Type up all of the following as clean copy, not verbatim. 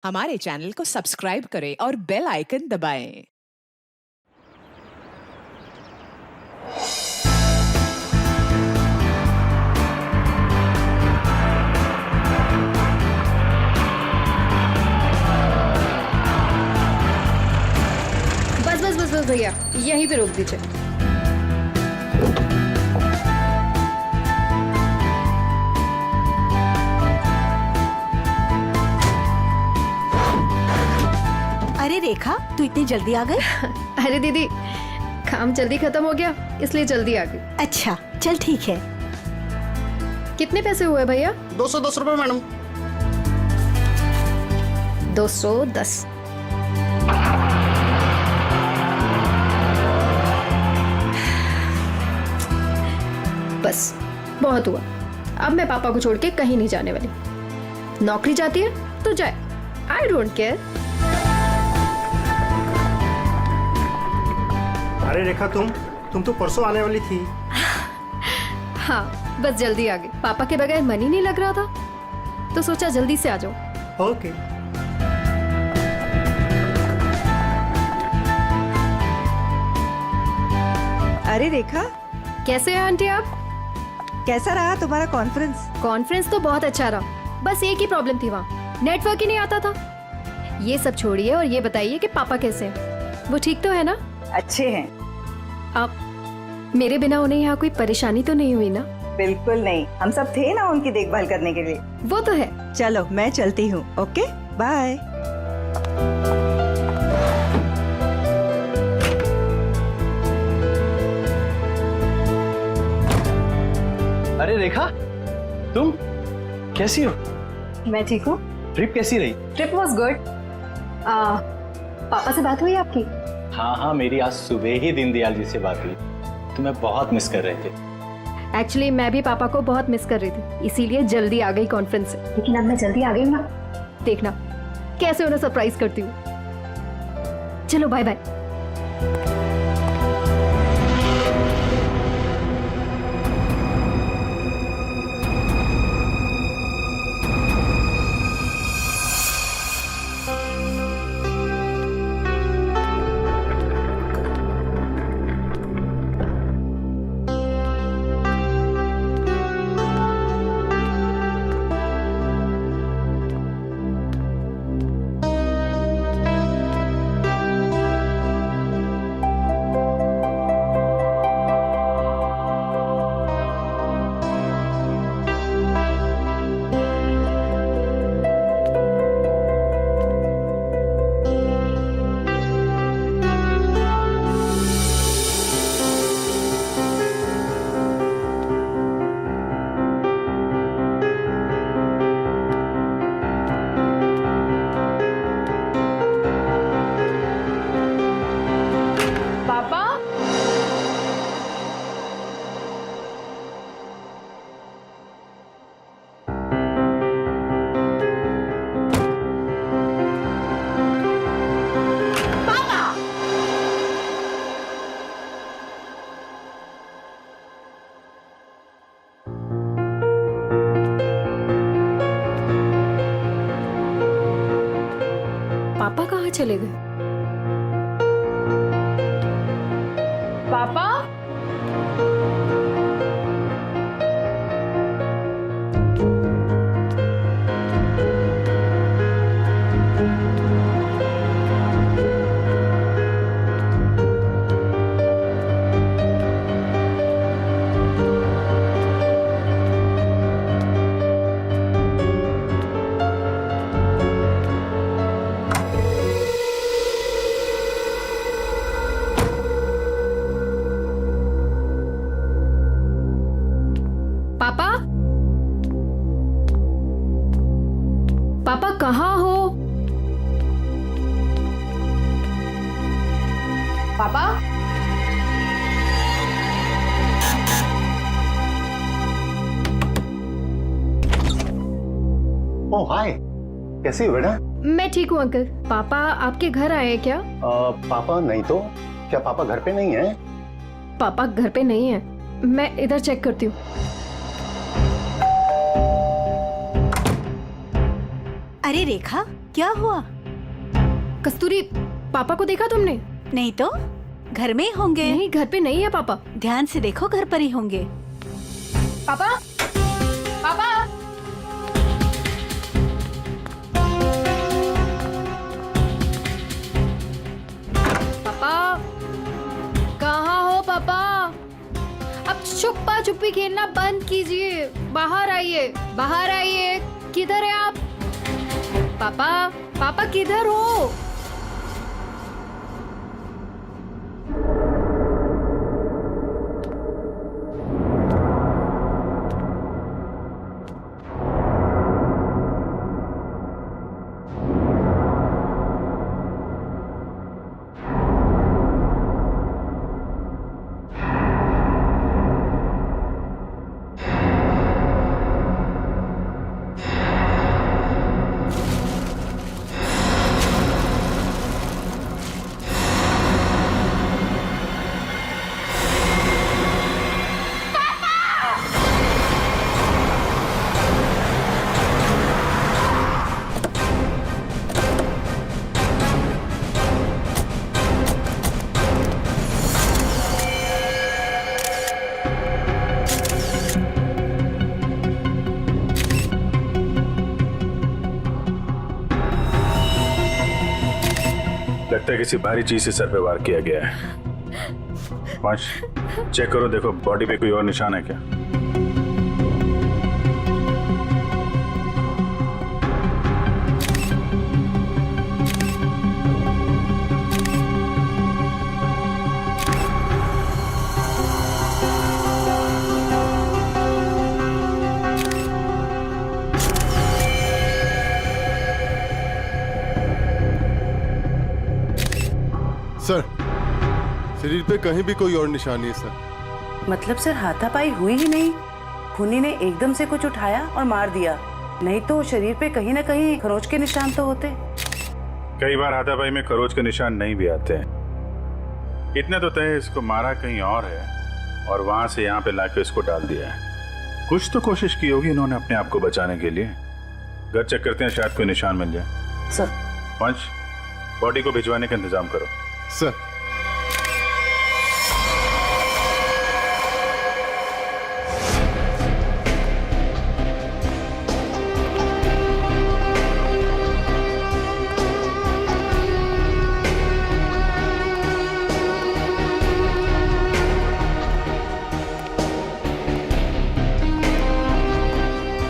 हमारे चैनल को सब्सक्राइब करें और बेल आइकन दबाएं। बस बस बस बस भैया, यहीं पे रोक दीजिए। अरे रेखा, तू इतनी जल्दी आ गई? अरे दीदी, काम जल्दी खत्म हो गया इसलिए जल्दी आ गई। अच्छा चल ठीक है। कितने पैसे हुए भैया? 210 रुपए मैडम। 210। बस बहुत हुआ। अब मैं पापा को छोड़ के कहीं नहीं जाने वाली। नौकरी जाती है तो जाए, आई डोंट केयर। अरे रेखा, तुम तो परसों आने वाली थी। हाँ, बस जल्दी आ गई। पापा के बगैर मन ही नहीं लग रहा था तो सोचा जल्दी से आ जाओ। ओके। अरे रेखा, कैसे हैं आंटी आप? कैसा रहा तुम्हारा कॉन्फ्रेंस? कॉन्फ्रेंस तो बहुत अच्छा रहा, बस एक ही प्रॉब्लम थी, वहाँ नेटवर्क ही नहीं आता था। ये सब छोड़िए और ये बताइए कि पापा कैसे हैं? वो ठीक तो है ना? अच्छे हैं। आप मेरे बिना उन्हें यहाँ कोई परेशानी तो नहीं हुई ना? बिल्कुल नहीं, हम सब थे ना उनकी देखभाल करने के लिए। वो तो है। चलो मैं चलती हूँ। Okay bye. अरे रेखा, तुम कैसी हो? मैं ठीक हूँ। ट्रिप कैसी रही? Trip was good. पापा से बात हुई आपकी? हाँ, मेरी आज सुबह ही दीनदयाल जी से बात हुई। तुम्हें बहुत मिस कर रहे थे। एक्चुअली मैं भी पापा को बहुत मिस कर रही थी, इसीलिए जल्दी आ गई कॉन्फ्रेंस से। लेकिन अब मैं जल्दी आ गई हूँ ना, देखना कैसे उन्हें सरप्राइज करती हूँ। चलो बाय बाय। पापा कहाँ चले गए? पापा? पापा? पापा कहाँ हो? पापा? ओह हाय, कैसी हो बेटा? मैं ठीक हूँ अंकल। पापा आपके घर आए हैं क्या? पापा नहीं तो क्या पापा घर पे नहीं है? पापा घर पे नहीं है, मैं इधर चेक करती हूँ। अरे रेखा, क्या हुआ? कस्तूरी, पापा को देखा तुमने? नहीं तो, घर में ही होंगे। नहीं, घर पे नहीं है पापा। ध्यान से देखो, घर पर ही होंगे। पापा, पापा, पापा, कहाँ हो पापा? अब छुपा छुपी खेलना बंद कीजिए। बाहर आइए, बाहर आइए। किधर है आप? पापा, पापा किधर हो? लगता है किसी भारी चीज से सर पे वार किया गया है। पांच, चेक करो, देखो बॉडी पे कोई और निशान है क्या? सर, शरीर पे कहीं भी कोई और निशान नहीं है सर। मतलब सर, हाथापाई हुई ही नहीं। खूनी ने एकदम से कुछ उठाया और मार दिया, नहीं तो शरीर पे कहीं ना कहीं खरोच के निशान तो होते। कई बार हाथापाई में खरोच के निशान नहीं भी आते हैं। इतने तो तय इसको मारा कहीं और है और वहां से यहाँ पे लाके इसको डाल दिया है। कुछ तो कोशिश की होगी इन्होंने अपने आप को बचाने के लिए। घर चेक करते हैं, शायद कोई निशान मिल जाए। सर, पंच, बॉडी को भिजवाने का इंतजाम करो। सर,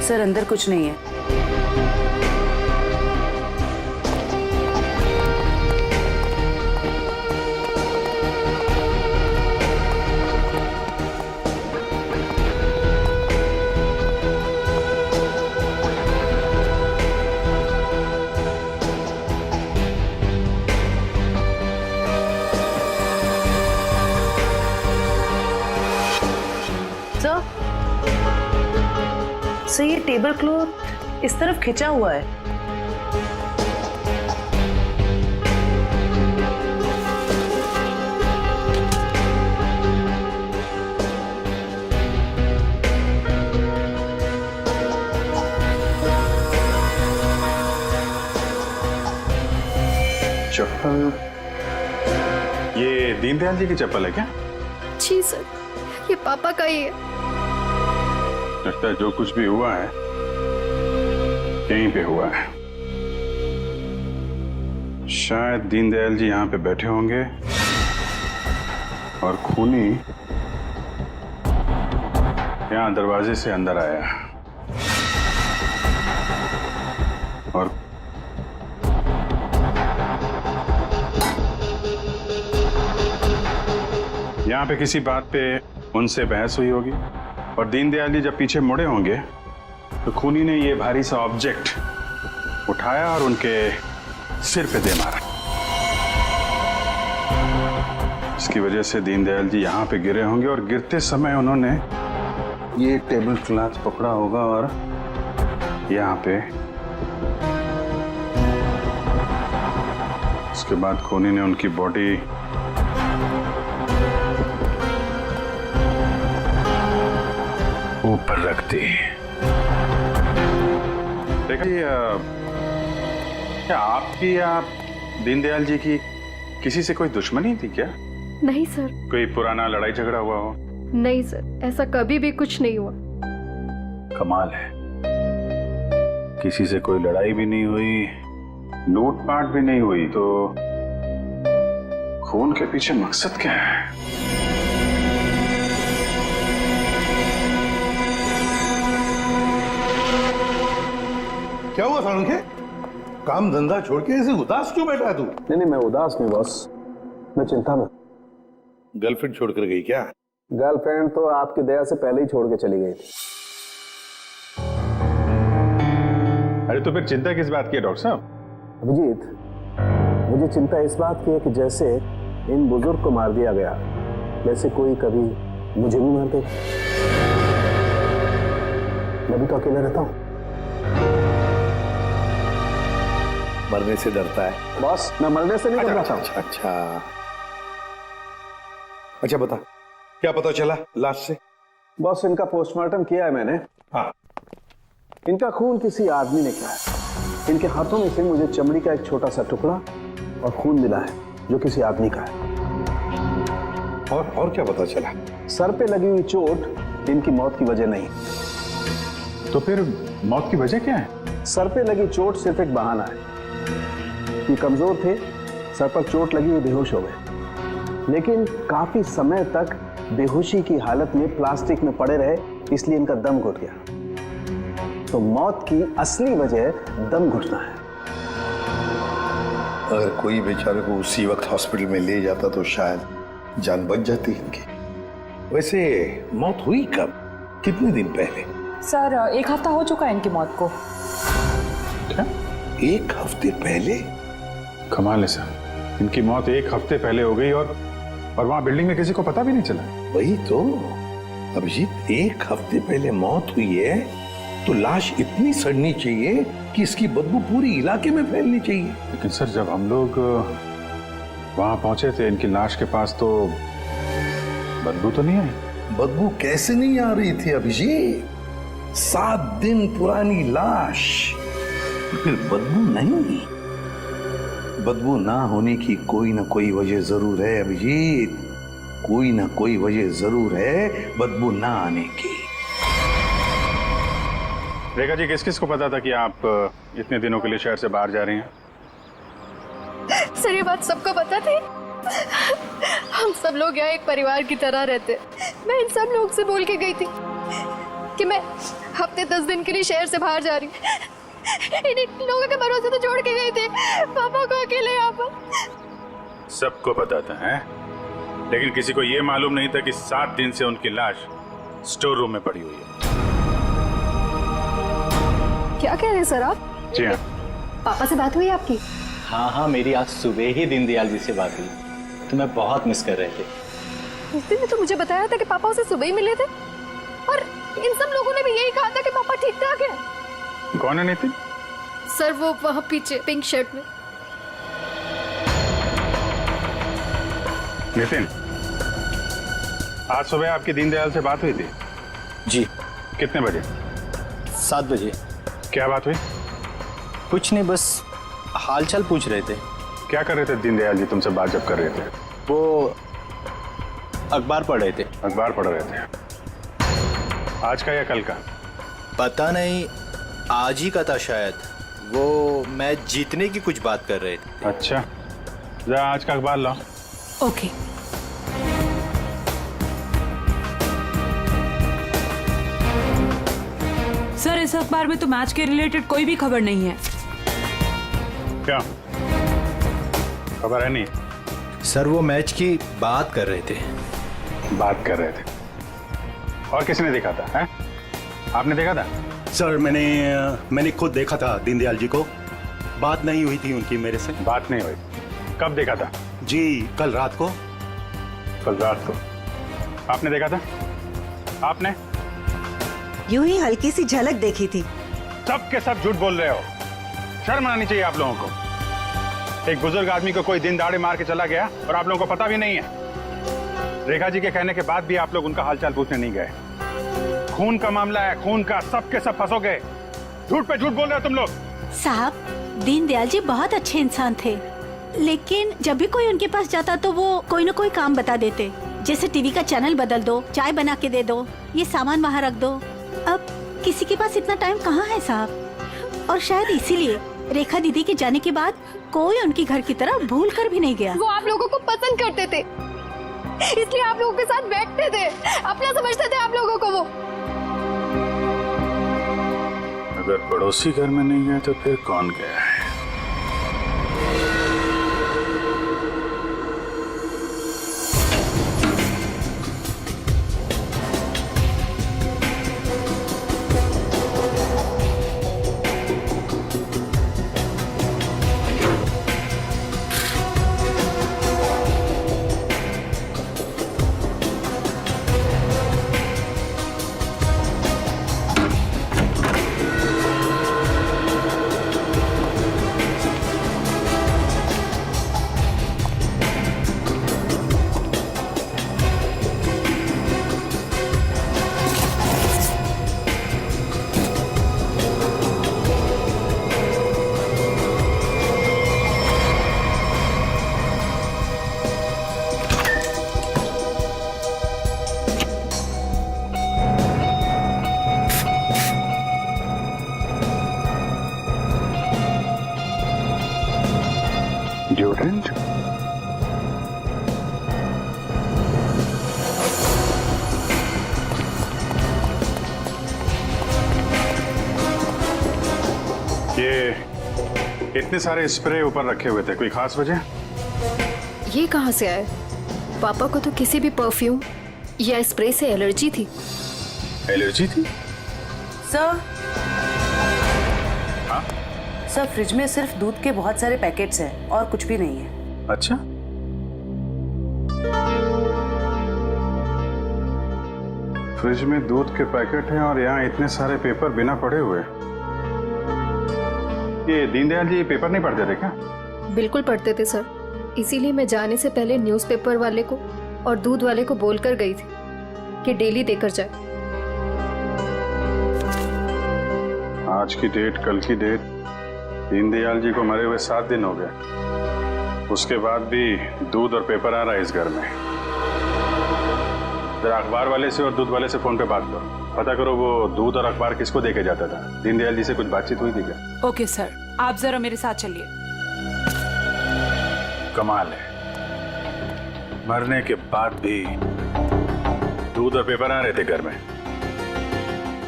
सर अंदर कुछ नहीं है। सर, ये टेबल क्लॉथ इस तरफ खिंचा हुआ है। चप्पल, ये दीनदयाल जी की चप्पल है क्या? जी सर, ये पापा का ही है। लगता है जो कुछ भी हुआ है यहीं पे हुआ है। शायद दीनदयाल जी यहाँ पे बैठे होंगे और खूनी यहाँ दरवाजे से अंदर आया और यहाँ पे किसी बात पे उनसे बहस हुई होगी और दीनदयाल जी जब पीछे मुड़े होंगे तो खूनी ने ये भारी सा ऑब्जेक्ट उठाया और उनके सिर पे दे मारा। इसकी वजह से दीनदयाल जी यहाँ पे गिरे होंगे और गिरते समय उन्होंने ये टेबल क्लॉथ पकड़ा होगा और यहाँ पे उसके बाद खूनी ने उनकी बॉडी ऊपर रख दी। देखिए क्या आपकी या दीनदयाल जी की किसी से कोई दुश्मनी थी क्या? नहीं सर, कोई पुराना लड़ाई झगड़ा हुआ हो? नहीं सर, ऐसा कभी भी कुछ नहीं हुआ। कमाल है, किसी से कोई लड़ाई भी नहीं हुई, लूटपाट भी नहीं हुई, तो खून के पीछे मकसद क्या है? क्या हुआ सालुंखे? काम धंधा छोड़ के ऐसे उदास क्यों बैठा है तू? नहीं मैं उदास नहीं बॉस, मैं चिंता में। गर्लफ्रेंड छोड़कर गई क्या? गर्लफ्रेंड तो आपकी दया से पहले ही छोड़ के चली गई थी। अरे तो फिर चिंता किस बात की है डॉक्टर साहब? अभिजीत, मुझे चिंता इस बात की है कि जैसे इन बुजुर्ग को मार दिया गया, वैसे कोई कभी मुझे भी मार देगा। मैं भी तो अकेला रहता हूँ। मरने से डरता है बॉस, मैं मरने से नहीं डरता हूँ। अच्छा बता, क्या पता चला लाश से? बॉस, इनका पोस्टमार्टम किया है मैंने। हाँ, इनका खून किसी आदमी ने किया है। इनके हाथों में से मुझे चमड़ी का एक छोटा सा टुकड़ा और खून मिला है जो किसी आदमी का है। और क्या पता चला? सर पे लगी हुई चोट इनकी मौत की वजह नहीं। तो फिर मौत की वजह क्या है? सर पे लगी चोट सिर्फ एक बहाना है। ये कमजोर थे, सर पर चोट लगी हुई बेहोश हो गए, लेकिन काफी समय तक बेहोशी की हालत में प्लास्टिक में पड़े रहे, इसलिए इनका दम घुट गया। तो मौत की असली वजह दम घुटना है। अगर कोई बेचारे को उसी वक्त हॉस्पिटल में ले जाता तो शायद जान बच जाती इनकी। वैसे मौत हुई कब, कितने दिन पहले? सर 1 हफ्ता हो चुका है इनकी मौत को। क्या? 1 हफ्ते पहले? कमाल है सर, इनकी मौत 1 हफ्ते पहले हो गई और वहां बिल्डिंग में किसी को पता भी नहीं चला। वही तो अभिजीत, 1 हफ्ते पहले मौत हुई है तो लाश इतनी सड़नी चाहिए कि इसकी बदबू पूरी इलाके में फैलनी चाहिए। लेकिन सर जब हम लोग वहां पहुंचे थे इनकी लाश के पास, तो बदबू तो नहीं आई। बदबू कैसे नहीं आ रही थी अभिजीत? 7 दिन पुरानी लाश, फिर बदबू नहीं? बदबू ना होने की कोई ना कोई वजह जरूर है अभिजीत, कोई ना कोई वजह जरूर है बदबू ना आने की। रेखा जी, किस किस को पता था कि आप इतने दिनों के लिए शहर से बाहर जा रही हैं? सर ये बात सबको पता थी। हम सब लोग यहाँ एक परिवार की तरह रहते। मैं इन सब लोग से बोल के गई थी कि मैं हफ्ते 10 दिन के लिए शहर से बाहर जा रही हूँ। इन लोगों के भरोसे तो छोड़ के गई थी पापा को अकेले यहाँ पर। सबको पता था है? लेकिन किसी को यह मालूम नहीं था कि 7 दिन से उनकी लाश स्टोर रूम में पड़ी हुई है। क्या कह रहे हैं सर आप? जी हाँ। पापा से बात हुई आपकी? हाँ, मेरी आज सुबह ही दीनदयाल जी से बात हुई। तुम्हें बहुत मिस कर रहे थे। उस दिन तो मुझे बताया था कि पापा उसे सुबह ही मिले थे, और इन सब लोगों ने भी यही कहा था कि पापा ठीक ठाक है। कौन है नितिन? सर वो वहाँ पीछे पिंक शर्ट में। नितिन, आज सुबह आपकी दीनदयाल से बात हुई थी? जी। कितने बजे? 7 बजे। क्या बात हुई? कुछ नहीं, बस हालचाल पूछ रहे थे। क्या कर रहे थे दीनदयाल जी तुमसे बात जब कर रहे थे? वो अखबार पढ़ रहे थे। अखबार पढ़ रहे थे? आज का या कल का? पता नहीं, आज ही का था शायद। वो मैच जीतने की कुछ बात कर रहे थे। अच्छा, जरा आज का अखबार लाओ। ओके। सर इस अखबार में तो मैच के रिलेटेड कोई भी खबर नहीं है। क्या खबर है? नहीं सर वो मैच की बात कर रहे थे। बात कर रहे थे? और किसने देखा था? है? आपने देखा था? सर मैंने खुद देखा था दीनदयाल जी को। बात नहीं हुई थी उनकी मेरे से। बात नहीं हुई? कब देखा था? जी कल रात को। कल रात को आपने देखा था? आपने? यूं ही हल्की सी झलक देखी थी। सब के सब झूठ बोल रहे हो। शर्म आनी चाहिए आप लोगों को। एक बुजुर्ग आदमी को कोई दिन दाड़े मार के चला गया और आप लोगों को पता भी नहीं है। रेखा जी के कहने के बाद भी आप लोग उनका हालचाल पूछने नहीं गए। खून का मामला है, खून का, सब के सब फंसोगे। झूठ पे झूठ बोल रहे हो तुम लोग। साहब दीनदयाल जी बहुत अच्छे इंसान थे, लेकिन जब भी कोई उनके पास जाता तो वो कोई न कोई काम बता देते, जैसे टीवी का चैनल बदल दो, चाय बना के दे दो, ये सामान वहाँ रख दो। अब किसी के पास इतना टाइम कहाँ है साहब, और शायद इसीलिए रेखा दीदी के जाने के बाद कोई उनकी घर की तरह भूल कर भी नहीं गया। वो आप लोगों को पसंद करते थे, इसलिए आप लोगों के साथ बैठते थे, अपना समझते थे आप लोगों को वो। अगर पड़ोसी घर में नहीं गए तो फिर कौन गया है? Deodorant? ये इतने सारे स्प्रे ऊपर रखे हुए थे, कोई खास वजह? ये कहाँ से आए? पापा को तो किसी भी परफ्यूम या स्प्रे से एलर्जी थी। एलर्जी थी? सर, सर फ्रिज में सिर्फ दूध के बहुत सारे पैकेट्स हैं और कुछ भी नहीं है। अच्छा, फ्रिज में दूध के पैकेट हैं और यहाँ इतने सारे पेपर बिना पढ़े हुए। ये दीनदयाल जी पेपर नहीं पढ़ते थे क्या? बिल्कुल पढ़ते थे सर, इसीलिए मैं जाने से पहले न्यूज़पेपर वाले को और दूध वाले को बोलकर गई थी कि डेली देकर जाए। आज की डेट, कल की डेट, दीनदयाल जी को मरे हुए 7 दिन हो गए, उसके बाद भी दूध और पेपर आ रहा है इस घर में। जरा अखबार वाले से और दूध वाले से फोन पे बात करो, पता करो वो दूध और अखबार किसको देके जाता था। दीनदयाल जी से कुछ बातचीत हुई थी क्या? ओके सर, आप जरा मेरे साथ चलिए। कमाल है, मरने के बाद भी दूध और पेपर आ रहे थे घर में।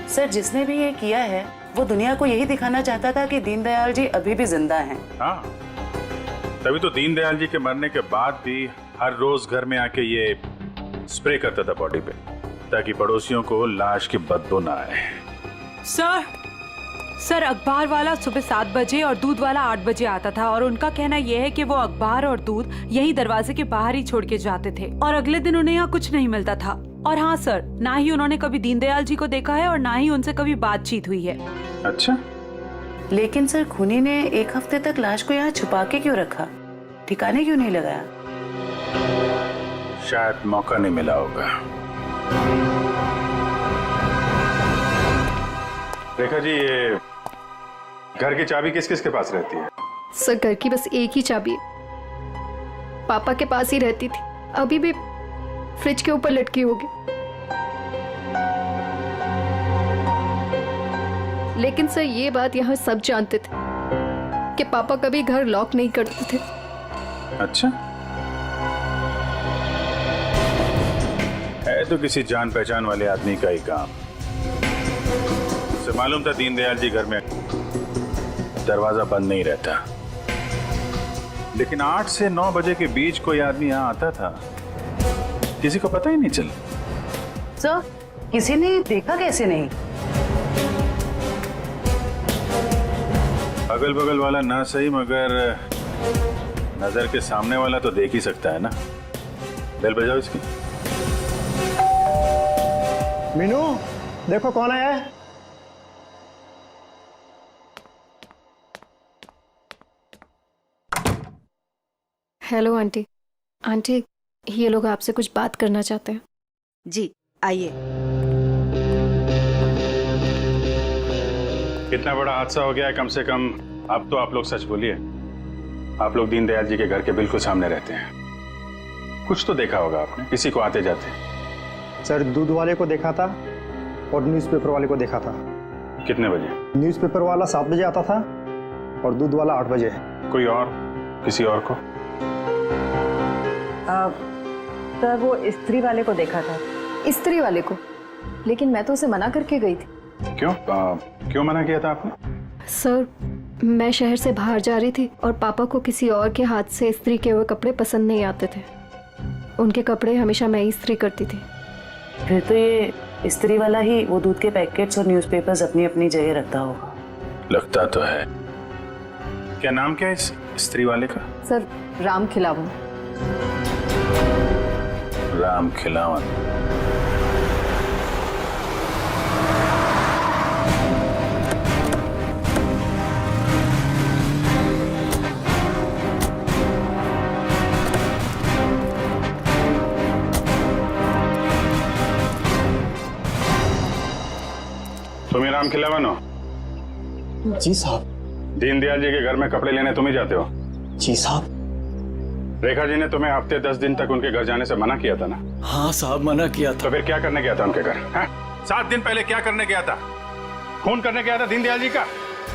सर, जिसने भी ये किया है वो दुनिया को यही दिखाना चाहता था कि दीनदयाल जी अभी भी जिंदा हैं। हाँ, तभी तो दीनदयाल जी के मरने के बाद भी हर रोज घर में आके ये स्प्रे करता था बॉडी पे, ताकि पड़ोसियों को लाश की बदबू ना आए। सर अखबार वाला सुबह 7 बजे और दूध वाला 8 बजे आता था, और उनका कहना यह है कि वो अखबार और दूध यही दरवाजे के बाहर ही छोड़ के जाते थे, और अगले दिन उन्हें यहाँ कुछ नहीं मिलता था। और हाँ सर, ना ही उन्होंने कभी दीनदयाल जी को देखा है और ना ही उनसे कभी बातचीत हुई है। अच्छा, लेकिन सर खूनी ने 1 हफ्ते तक लाश को यहाँ छुपा के क्यों रखा, ठिकाने क्यों नहीं लगाया? शायद मौका नहीं मिला होगा। रेखा जी, ये घर की चाबी किस किस के पास रहती है? सर घर की बस एक ही चाबी है, पापा के पास ही रहती थी, अभी भी फ्रिज के ऊपर लटकी होगी। लेकिन सर ये बात यहाँ सब जानते थे कि पापा कभी घर लॉक नहीं करते थे। अच्छा, है तो किसी जान पहचान वाले आदमी का ही काम। उसे मालूम था दीनदयाल जी घर में दरवाजा बंद नहीं रहता, लेकिन 8 से 9 बजे के बीच कोई आदमी यहाँ आता था, किसी को पता ही नहीं चला। सर, किसी ने देखा कैसे नहीं? अगल बगल वाला ना सही, मगर नजर के सामने वाला तो देख ही सकता है ना। बेल बजाओ इसकी। मीनू, देखो कौन आया है। Hello aunty. आंटी, ये लोग आपसे कुछ बात करना चाहते हैं। जी आइए। इतना बड़ा हादसा हो गया है, कम से कम अब तो आप लोग सच बोलिए, आप लोग दीनदयाल जी के घर के बिल्कुल सामने रहते हैं। कुछ तो देखा होगा आपने, किसी को आते जाते। सर दूध वाले को देखा था और न्यूज़पेपर वाले को देखा था। कितने बजे? न्यूज़पेपर वाला 7 बजे आता था और दूध वाला 8 बजे। कोई और, किसी और को? सर वो स्त्री वाले को देखा था। स्त्री वाले को? लेकिन मैं तो उसे मना करके गई थी। क्यों? क्यों मना किया था आपने? सर मैं शहर से बाहर जा रही थी और पापा को किसी और के हाथ से इस्त्री किए हुए कपड़े पसंद नहीं आते थे। उनके कपड़े हमेशा मैं ही इस्त्री करती थी। फिर तो ये स्त्री वाला ही वो दूध के पैकेट्स और न्यूज़पेपर्स अपनी अपनी जगह रखता होगा। लगता तो है। क्या नाम क्या है इस स्त्री वाले का? सर राम खिलावन। राम खिलावन। तुम ही राम खिलावन हो? जी साहब। दीनदयाल जी के घर में कपड़े लेने तुम ही जाते हो? जी साहब। रेखा जी ने तुम्हें हफ्ते 10 दिन तक उनके घर जाने से मना किया था ना? हाँ साहब मना किया था। तो फिर क्या करने गया था उनके घर? 7 दिन पहले क्या करने गया था? खून करने गया था दीनदयाल जी का,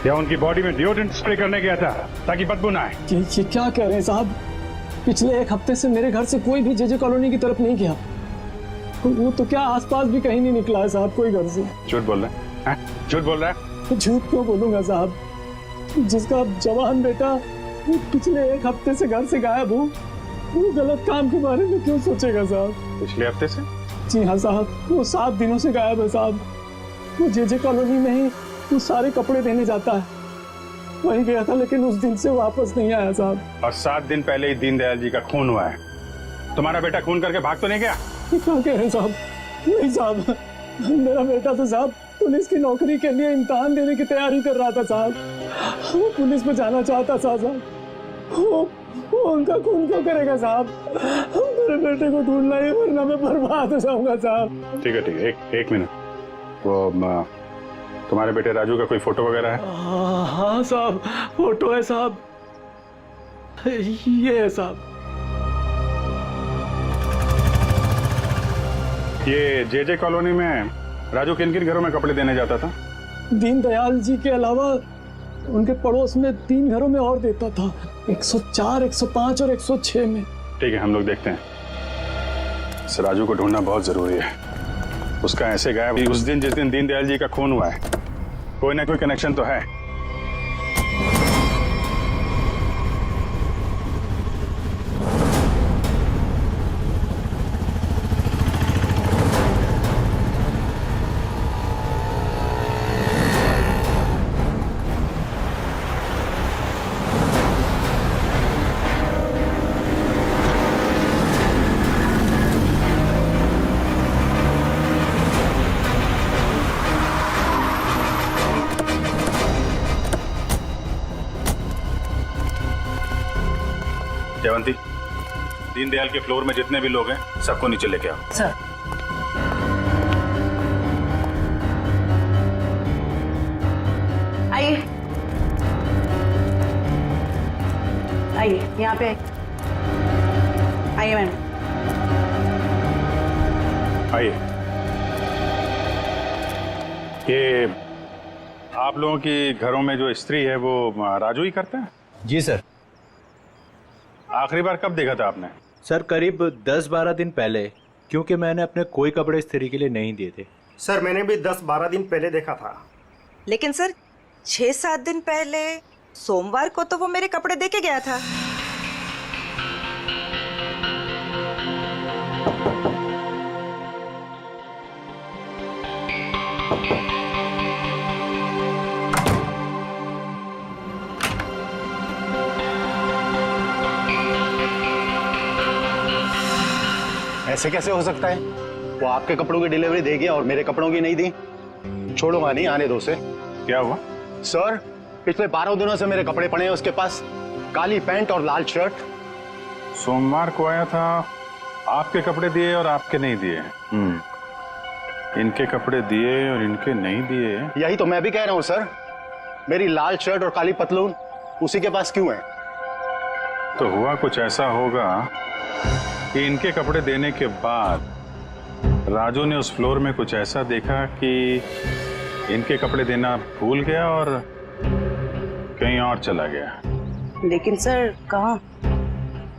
या उनकी बॉडी में डिओड्रेंट स्प्रे करने गया था ताकि बदबू ना आए? ये क्या कह रहे हैं साहब? पिछले 1 हफ्ते से मेरे घर से कोई भी जेजे कॉलोनी की तरफ नहीं गया। वो तो क्या आसपास भी कहीं नहीं निकला है साहब कोई घर से। झूठ बोल रहा है? झूठ बोल रहा है? झूठ क्यों बोलूंगा साहब? जिसका जवान बेटा वो पिछले 1 हफ्ते से घर से गायब हो, वो गलत काम के बारे में क्यों सोचेगा साहब? पिछले हफ्ते से? जी हाँ साहब, वो 7 दिनों से गायब है साहब। वो जेजे कॉलोनी में ही वो सारे कपड़े देने जाता है, वहीं गया था लेकिन उस दिन से वापस नहीं आया साहब। और 7 दिन पहले ही दीनदयाल जी का खून हुआ है। तुम्हारा बेटा खून करके भाग तो नहीं गया? क्या कह रहे हैं साहब? नहीं साहब, मेरा बेटा तो साहब पुलिस की नौकरी के लिए इम्तिहान देने की तैयारी कर रहा था साहब। वो पुलिस में जाना चाहता था साहब। वो उनका खून क्यों करेगा साहब? मेरे बेटे को ढूंढना है वरना मैं बर्बाद हो जाऊंगा साहब। ठीक है ठीक है, एक मिनट। वो तुम्हारे बेटे राजू का कोई फोटो वगैरह है? हाँ साहब, फोटो है साहब, ये है साहब। ये जेजे कॉलोनी में राजू किन किन घरों में कपड़े देने जाता था? दीनदयाल जी के अलावा उनके पड़ोस में 3 घरों में और देता था, 104, 105 और 106 में। ठीक है, हम लोग देखते हैं। इस राजू को ढूंढना बहुत जरूरी है। उसका ऐसे गायब उस दिन जिस दिन दीनदयाल जी का खून हुआ है, कोई ना कोई कनेक्शन तो है। जयवंती, दीनदयाल के फ्लोर में जितने भी लोग हैं सबको नीचे लेके आओ। सर। आइए आइए, यहाँ पे आइए मैम। आइए। ये आप लोगों की घरों में जो स्त्री है वो राजू ही करता है? जी सर। आखिरी बार कब देखा था आपने? सर करीब 10-12 दिन पहले, क्योंकि मैंने अपने कोई कपड़े स्त्री के लिए नहीं दिए थे। सर मैंने भी 10-12 दिन पहले देखा था। लेकिन सर 6-7 दिन पहले सोमवार को तो वो मेरे कपड़े दे के गया था। ऐसे कैसे हो सकता है? वो आपके कपड़ों की डिलीवरी दे गया और मेरे कपड़ों की नहीं दी। छोड़ूंगा नहीं, आने दो उसे। क्या हुआ? सर पिछले 12 दिनों से मेरे कपड़े पड़े हैं उसके पास, काली पैंट और लाल शर्ट। सोमवार को आया था, आपके कपड़े दिए और आपके नहीं दिए। इनके कपड़े दिए और इनके नहीं दिए। यही तो मैं भी कह रहा हूँ सर। मेरी लाल शर्ट और काली पतलून उसी के पास क्यों है? तो हुआ कुछ ऐसा होगा कि इनके कपड़े देने के बाद राजू ने उस फ्लोर में कुछ ऐसा देखा कि इनके कपड़े देना भूल गया और कहीं और चला गया। लेकिन सर कहाँ?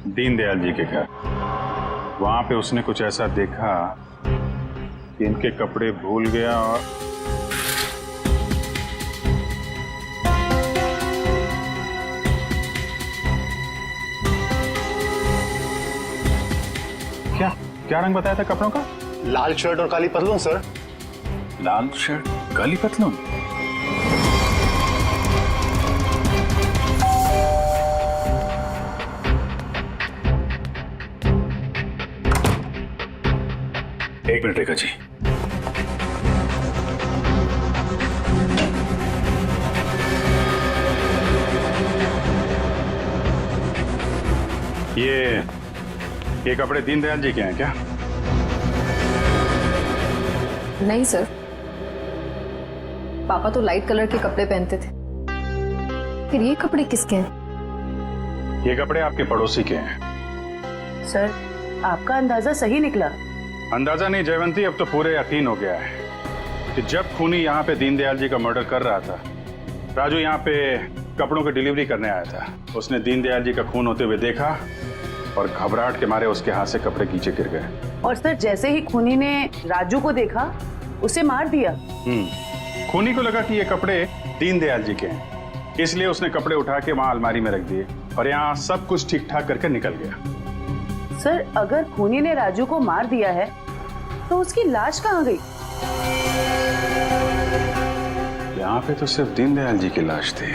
दीनदयाल जी के घर। वहां पे उसने कुछ ऐसा देखा कि इनके कपड़े भूल गया और क्या क्या रंग बताया था कपड़ों का? लाल शर्ट और काली पतलून सर। लाल शर्ट काली पतलून। एक मिनट रेखा जी। ये कपड़े दीनदयाल जी के हैं क्या? नहीं सर, पापा तो लाइट कलर के कपड़े पहनते थे। फिर ये कपड़े किसके हैं? ये कपड़े आपके पड़ोसी के हैं। सर आपका अंदाजा सही निकला। अंदाजा नहीं जयवंती, अब तो पूरे यकीन हो गया है कि जब खूनी यहाँ पे दीनदयाल जी का मर्डर कर रहा था, राजू यहाँ पे कपड़ों की डिलीवरी करने आया था। उसने दीनदयाल जी का खून होते हुए देखा और घबराहट के मारे उसके हाथ से कपड़े नीचे गिर गए। और सर जैसे ही खूनी ने राजू को देखा उसे मार दिया। खूनी को लगा कि ये कपड़े दीनदयाल जी के हैं, इसलिए उसने कपड़े उठा के वहां अलमारी में रख दिए और यहाँ सब कुछ ठीक ठाक करके निकल गया। सर अगर खूनी ने राजू को मार दिया है तो उसकी लाश कहाँ गई? यहाँ पे तो सिर्फ दीनदयाल जी की लाश थी।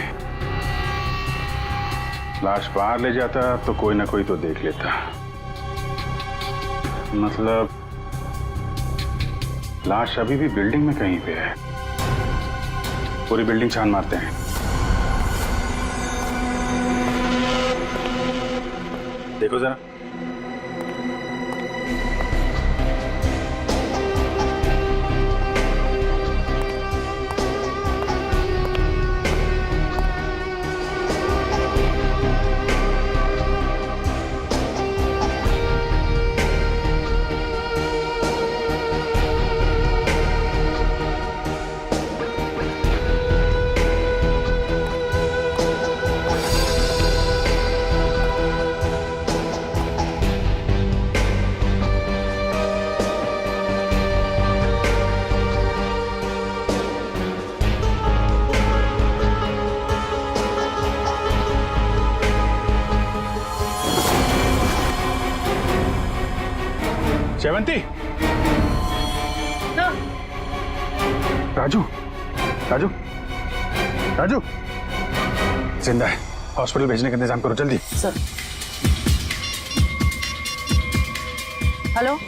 लाश बाहर ले जाता तो कोई ना कोई तो देख लेता। मतलब लाश अभी भी बिल्डिंग में कहीं पे है। पूरी बिल्डिंग छान मारते हैं। देखो जरा। जयवंती, राजू राजू राजू जिंदा है। हॉस्पिटल भेजने का इंतजाम करो जल्दी। Sir hello.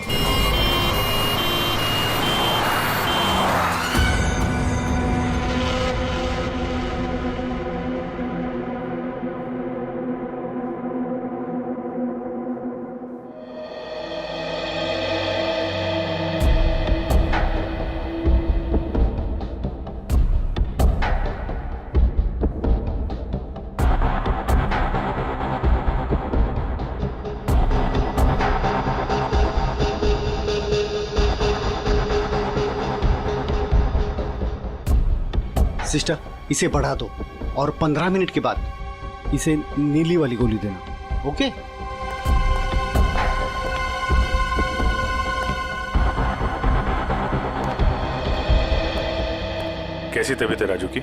सिस्टर इसे बढ़ा दो और 15 मिनट के बाद इसे नीली वाली गोली देना। ओके? कैसी तबीयत है राजू की?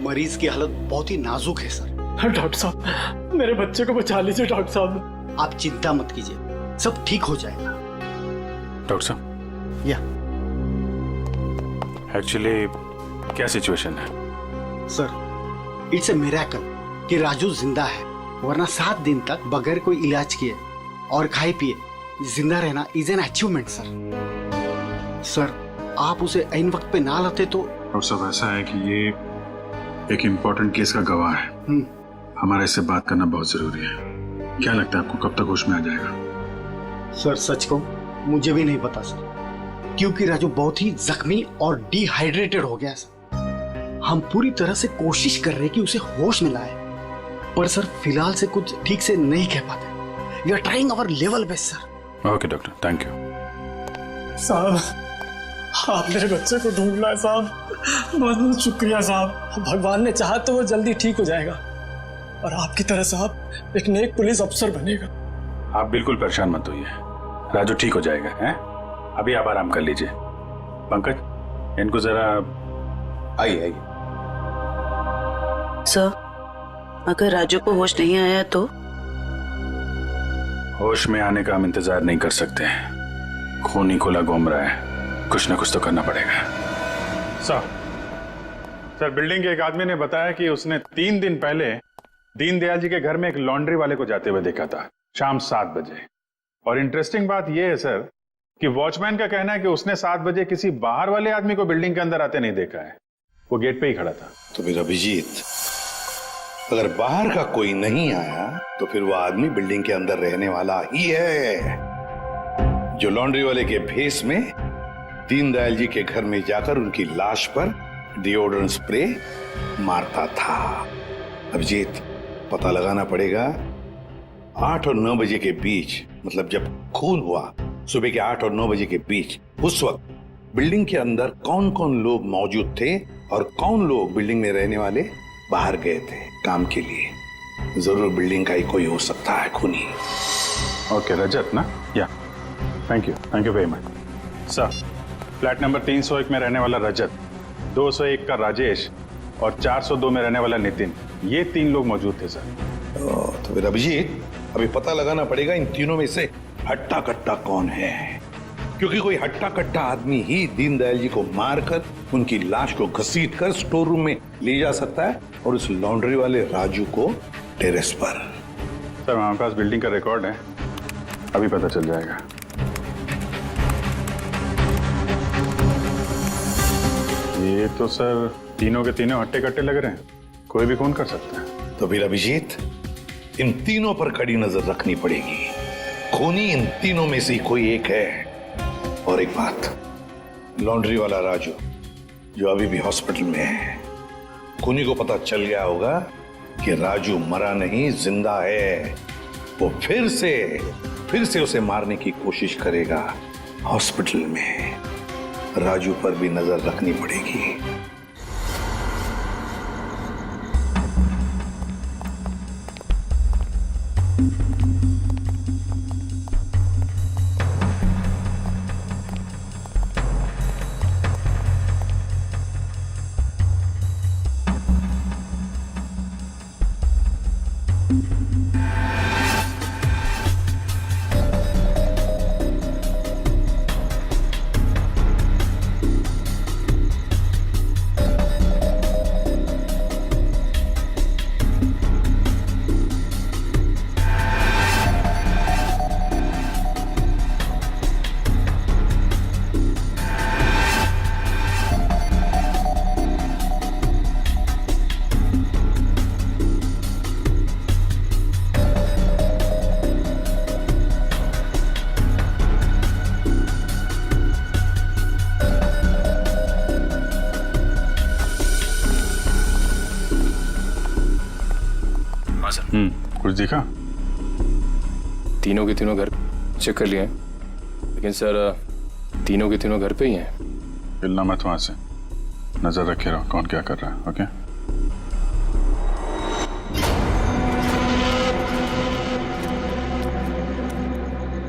मरीज की हालत बहुत ही नाजुक है सर। डॉक्टर साहब मेरे बच्चे को बचा लीजिए डॉक्टर साहब। आप चिंता मत कीजिए, सब ठीक हो जाएगा। डॉक्टर साहब या एक्चुअली क्या सिचुएशन है? सर इट्स ए मिरेकल कि राजू जिंदा है, वरना 7 दिन तक बगैर कोई इलाज किए और खाए पिए जिंदा रहना is an achievement sir. Sir आप उसे ऐन वक्त पे ना लाते तो। और सब ऐसा है कि ये एक इम्पोर्टेंट केस का गवाह है। हमारा इससे बात करना बहुत जरूरी है। क्या लगता है आपको कब तक होश में आ जाएगा? सर सच को मुझे भी नहीं पता सर, क्योंकि राजू बहुत ही जख्मी और डिहाइड्रेटेड हो गया सर। हम पूरी तरह से कोशिश कर रहे हैं कि उसे होश में लाए, पर सर फिलहाल से कुछ ठीक से नहीं कह पाते। You are trying our level best sir. Okay doctor, thank you. साहब, आप मेरे बच्चे को ढूंढ लाए साहब, बहुत बहुत शुक्रिया साहब। भगवान ने चाहा तो वो जल्दी ठीक हो जाएगा और आपकी तरह साहब एक नेक पुलिस अफसर बनेगा। आप बिल्कुल परेशान मत होइए, राजू ठीक हो जाएगा। हैं? अभी आप आराम कर लीजिए। पंकज, इनको जरा आइए। सर, अगर राजू को होश नहीं आया तो? होश में आने का हम इंतजार नहीं कर सकते। खून ही खुला घूम रहा है, कुछ ना कुछ तो करना पड़ेगा। सर, बिल्डिंग के एक आदमी ने बताया कि उसने 3 दिन पहले दीनदयाल जी के घर में एक लॉन्ड्री वाले को जाते हुए देखा था, शाम 7 बजे। और इंटरेस्टिंग बात यह है सर कि वॉचमैन का कहना है कि उसने 7 बजे किसी बाहर वाले आदमी को बिल्डिंग के अंदर आते नहीं देखा है, वो गेट पे ही खड़ा था। तो फिर अभिजीत, अगर बाहर का कोई नहीं आया तो फिर वो आदमी बिल्डिंग के अंदर रहने वाला ही है, जो लॉन्ड्री वाले के भेस में दीनदयाल जी के घर में जाकर उनकी लाश पर डिओड्रेंट स्प्रे मारता था। अभिजीत, पता लगाना पड़ेगा 8 और 9 बजे के बीच, मतलब जब खून हुआ सुबह के 8 और 9 बजे के बीच, उस वक्त बिल्डिंग के अंदर कौन कौन लोग मौजूद थे और कौन लोग बिल्डिंग में रहने वाले बाहर गए थे काम के लिए। जरूर बिल्डिंग का ही कोई हो सकता है खूनी। ओके रजत ना? या, thank you very much sir. Flat number 301 में रहने वाला रजत, 201 का राजेश और 402 में रहने वाला नितिन, ये 3 लोग मौजूद थे सर। तो फिर अभिजीत, अभी पता लगाना पड़ेगा इन तीनों में से हट्टा कट्टा कौन है, क्योंकि कोई हट्टा कट्टा आदमी ही दीनदयाल जी को मारकर उनकी लाश को घसीटकर स्टोर रूम में ले जा सकता है और उस लॉन्ड्री वाले राजू को टेरेस पर। सर, हमारे पास बिल्डिंग का रिकॉर्ड है, अभी पता चल जाएगा। ये तो सर तीनों के तीनों हट्टे कट्टे लग रहे हैं, कोई भी खून कर सकता है। तो फिर अभिजीत, इन तीनों पर कड़ी नजर रखनी पड़ेगी। खूनी इन तीनों में से कोई एक है। और एक बात, लॉन्ड्री वाला राजू जो अभी भी हॉस्पिटल में है, खूनी को पता चल गया होगा कि राजू मरा नहीं, जिंदा है। वो फिर से उसे मारने की कोशिश करेगा हॉस्पिटल में। राजू पर भी नजर रखनी पड़ेगी। कुछ दिखा? तीनों के तीनों घर चेक कर लिए हैं, लेकिन सर तीनों के तीनों घर पे ही हैं। हिलना मत वहां से, नजर रखे रहो कौन क्या कर रहा है। ओके?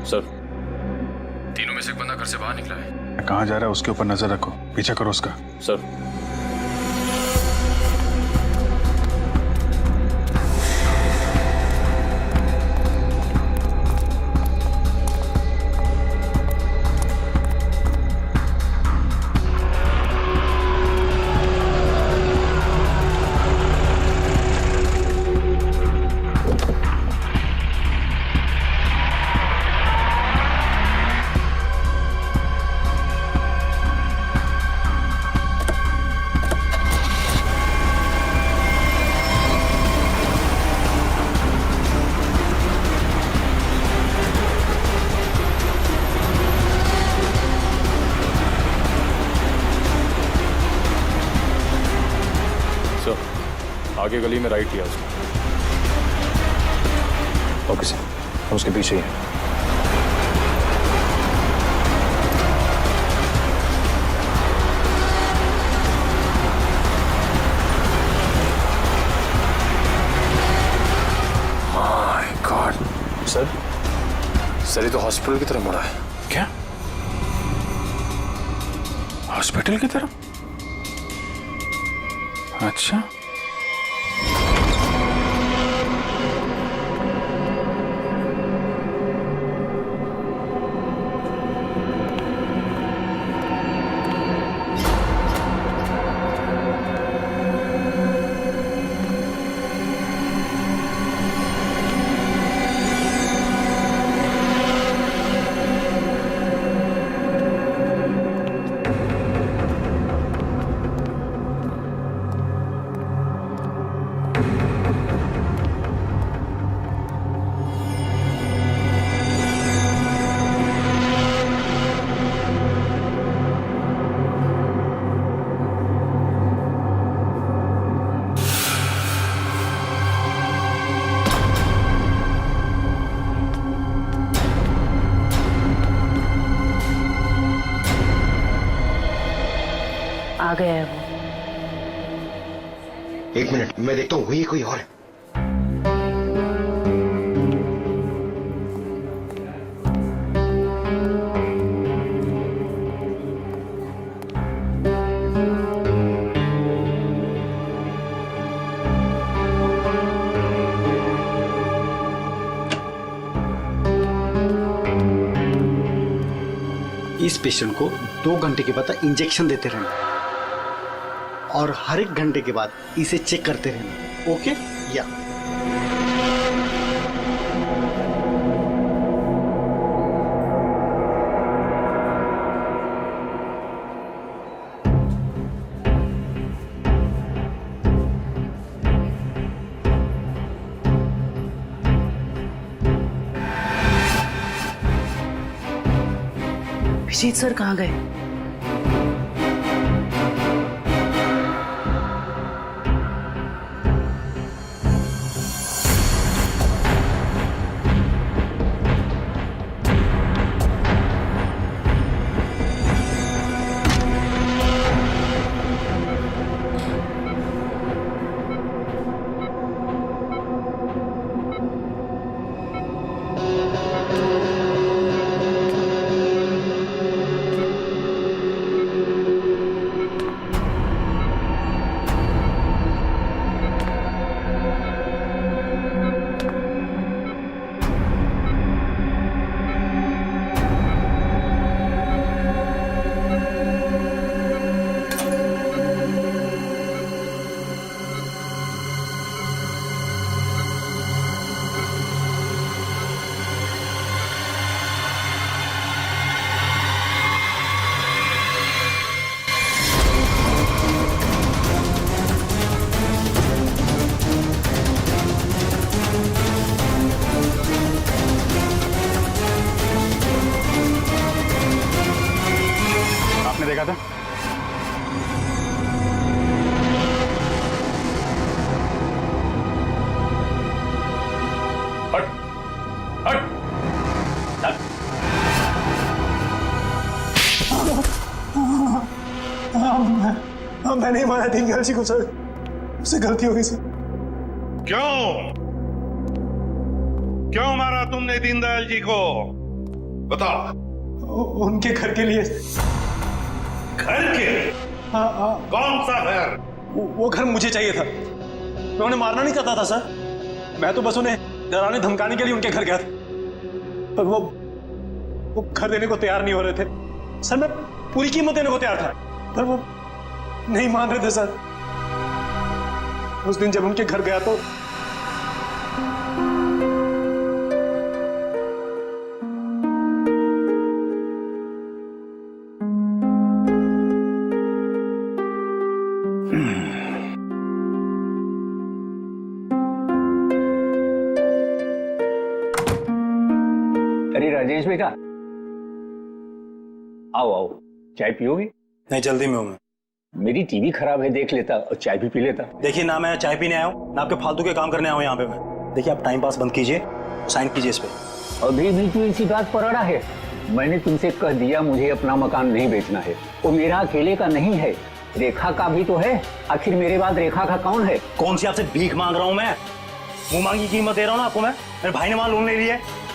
सर, तीनों में से एक बंदा घर से बाहर निकला है। कहाँ जा रहा है उसके ऊपर नजर रखो, पीछा करो उसका। सर, आगे गली में राइट लिया उसने। ओके सर, हम उसके पीछे ही हैं। माय गॉड सर ये तो हॉस्पिटल की तरफ मुड़ा है। क्या हॉस्पिटल की तरफ? अच्छा, आ गया है वो। एक मिनट, मैं देखता हूँ वही कोई और है। इस पेशेंट को 2 घंटे के बाद इंजेक्शन देते रहना और हर 1 घंटे के बाद इसे चेक करते रहना। ओके या अभिजीत सर कहाँ गए? देखा था? हट, हट, हट। मैं नहीं मारा दीनदयाल जी को सर, उससे गलती हो गई सर। क्यों मारा तुमने दीनदयाल जी को? बताओ। उनके घर के लिए। घर के? हाँ। कौन सा घर? वो घर मुझे चाहिए था। मैं उन्हें मारना नहीं चाहता था सर, मैं तो बस उन्हें डराने धमकाने के लिए उनके घर गया था, पर वो घर देने को तैयार नहीं हो रहे थे सर। मैं पूरी कीमत देने को तैयार था, पर वो नहीं मान रहे थे सर। उस दिन जब उनके घर गया तो अरे राजेश बेटा, आओ आओ, चाय पियोगे? नहीं, जल्दी में हूं मैं। मेरी टीवी खराब है, देख लेता और चाय भी पी लेता। देखिए ना, मैं चाय पीने आया हूँ ना आपके फालतू के काम करने आया हूँ यहाँ पे मैं। देखिए आप टाइम पास बंद कीजिए साइन कीजिए इस पे। अभी भी तू इसी बात पर अड़ा है? मैंने तुमसे कह दिया मुझे अपना मकान नहीं बेचना है। वो मेरा अकेले का नहीं है, रेखा का भी तो है। आखिर मेरे बाद रेखा का कौन है? कौन सी आपसे भीख मांग रहा हूं मैं? मुंह मांगी कीमत दे रहा हूं ना आपको मैं। मेरे भाई ने वहां लोन ले लिया है।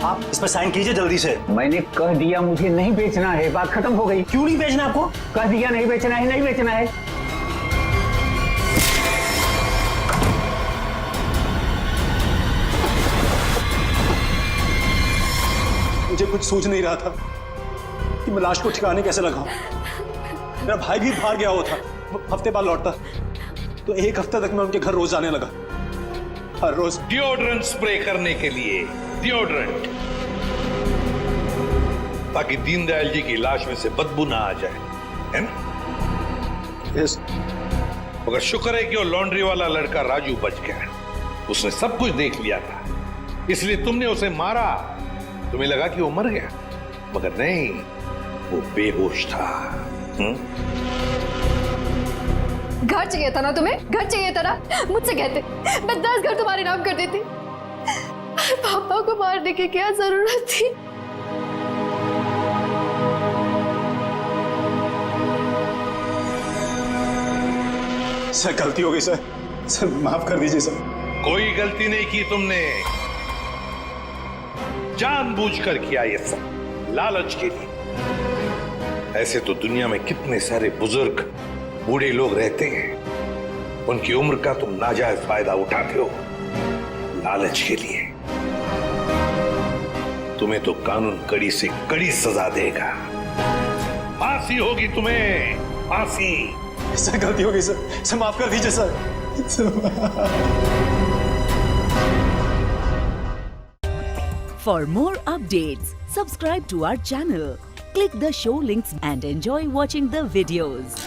आप इस पर साइन कीजिए जल्दी से। मैंने कह दिया मुझे नहीं बेचना है, बात खत्म हो गई। क्यों नहीं बेचना आपको? कह दिया नहीं बेचना है, नहीं बेचना है। मुझे कुछ सूझ नहीं रहा था कि मैं लाश को ठिकाने कैसे लगाऊं। मेरा भाई भी बाहर गया हुआ था, हफ्ते बाद लौटता, तो एक हफ्ते तक मैं उनके घर रोज जाने लगा, हर रोज। डिओड्रेंट स्प्रे करने के लिए डिओड्रेंट, ताकि दीनदयाल जी की लाश में से बदबू ना आ जाए, है ना? यस। मगर शुक्र है कि वो लॉन्ड्री वाला लड़का राजू बच गया। उसने सब कुछ देख लिया था, इसलिए तुमने उसे मारा। तुम्हें लगा कि वो मर गया, मगर नहीं, वो बेहोश था। घर चाहिए था ना तुम्हें? घर चाहिए था ना? मुझसे कहते, मैं 10 घर तुम्हारे नाम कर देती। पापा को मारने की क्या जरूरत थी? सर गलती हो गई सर, सर माफ कर दीजिए सर। कोई गलती नहीं की तुमने, जानबूझकर किया ये सब, लालच के लिए। ऐसे तो दुनिया में कितने सारे बुजुर्ग बूढ़े लोग रहते हैं, उनकी उम्र का तुम नाजायज फायदा उठाते हो लालच के लिए। तुम्हें तो कानून कड़ी से कड़ी सजा देगा, फांसी होगी तुम्हें, फांसी। सर गलती हो गई सर माफ कर दीजिए sir. For more updates, subscribe to our channel, click the show links and enjoy watching the videos.